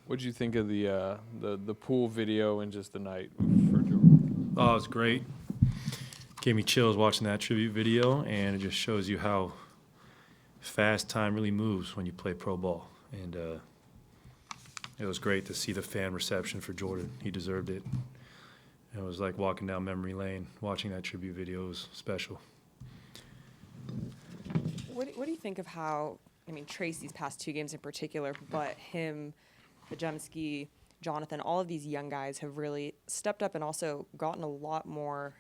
What'd you think of the pool video and just the night for Jordan? Oh, it was great. Gave me chills watching that tribute video, and it just shows you how fast time really moves when you play pro ball. And it was great to see the fan reception for Jordan. He deserved it. It was like walking down memory lane, watching that tribute video was special. What do you think of how, I mean, Tracy's past 2 games in particular, but him, Pajemski, Jonathan, all of these young guys have really stepped up and also gotten a lot more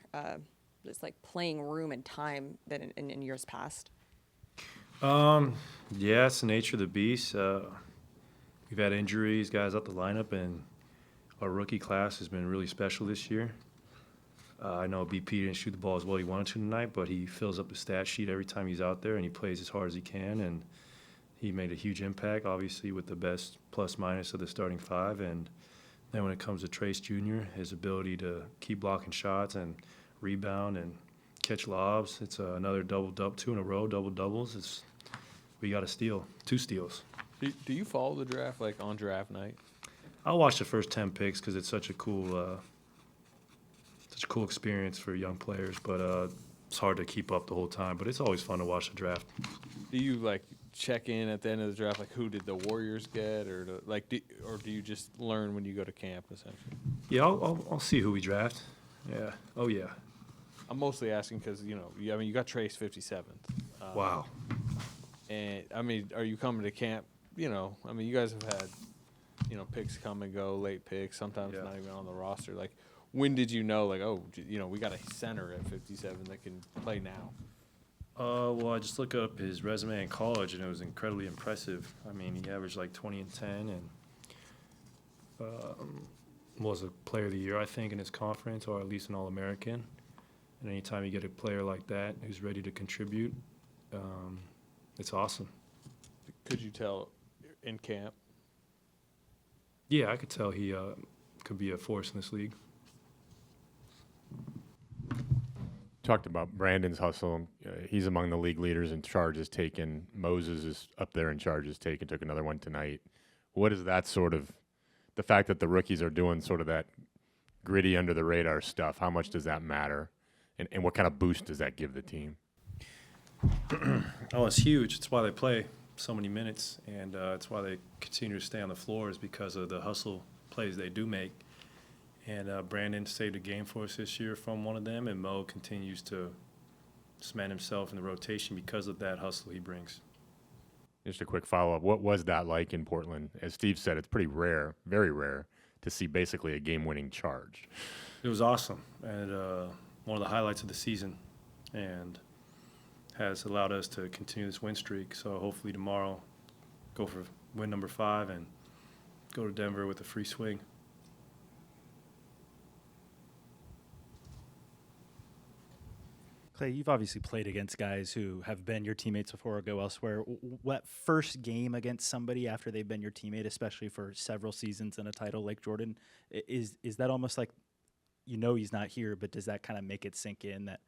just like playing room and time than in years past? Yeah, it's the nature of the beast. We've had injuries, guys out the lineup, and our rookie class has been really special this year. I know BP didn't shoot the ball as well as he wanted to tonight, but he fills up the stat sheet every time he's out there, and he plays as hard as he can, and he made a huge impact, obviously, with the best plus-minus of the starting 5. And then when it comes to Trace Jr., his ability to keep blocking shots and rebound and catch lobs, it's another double-double, 2 in a row, double-doubles. We got a steal, 2 steals. Do you follow the draft, like, on draft night? I'll watch the first 10 picks because it's such a cool experience for young players, but it's hard to keep up the whole time. But it's always fun to watch the draft. Do you, like, check in at the end of the draft, like, who did the Warriors get? Or, or do you just learn when you go to camp, essentially? Yeah, I'll see who we draft. Yeah. Oh, yeah. I'm mostly asking because, you got Trace 57th. Wow. And, I mean, are you coming to camp? You guys have had, picks come and go, late picks, sometimes Yeah. not even on the roster. Like, when did you know, like, we got a center at 57 that can play now? Well, I just looked up his resume in college, and it was incredibly impressive. I mean, he averaged like 20 and 10 and was a player of the year, I think, in his conference, or at least an All-American. And anytime you get a player like that who's ready to contribute, it's awesome. Could you tell in camp? Yeah, I could tell he could be a force in this league. Talked about Brandon's hustle. He's among the league leaders in charges taken. Moses is up there in charges taken, took another one tonight. What is that sort of, the fact that the rookies are doing sort of that gritty under the radar stuff, how much does that matter? And what kind of boost does that give the team? Oh, it's huge. It's why they play so many minutes, and it's why they continue to stay on the floor is because of the hustle plays they do make. And Brandon saved a game for us this year from one of them, and Mo continues to cement himself in the rotation because of that hustle he brings. Just a quick follow-up. What was that like in Portland? As Steve said, it's pretty rare, very rare, to see basically a game-winning charge. It was awesome, and one of the highlights of the season, and has allowed us to continue this win streak. So hopefully tomorrow, go for win number 5 and go to Denver with a free swing. Klay, you've obviously played against guys who have been your teammates before or go elsewhere. What first game against somebody after they've been your teammate, especially for several seasons and a title like Jordan, is that almost like, he's not here, but does that kind of make it sink in that,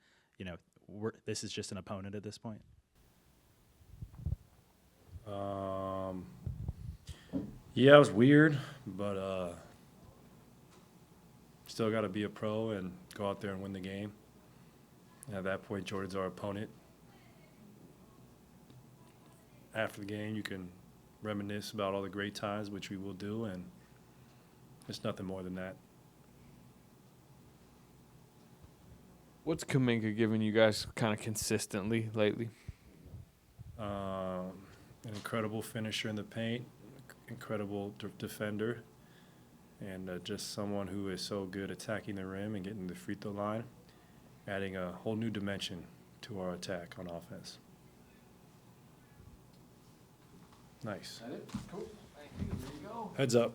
this is just an opponent at this point? Yeah, it was weird, but still got to be a pro and go out there and win the game. And at that point, Jordan's our opponent. After the game, you can reminisce about all the great times, which we will do, and it's nothing more than that. What's Kuminga giving you guys kind of consistently lately? An incredible finisher in the paint, incredible defender, and just someone who is so good attacking the rim and getting the free throw line, adding a whole new dimension to our attack on offense. Nice. That it? Cool. Thank you. There you go. Heads up.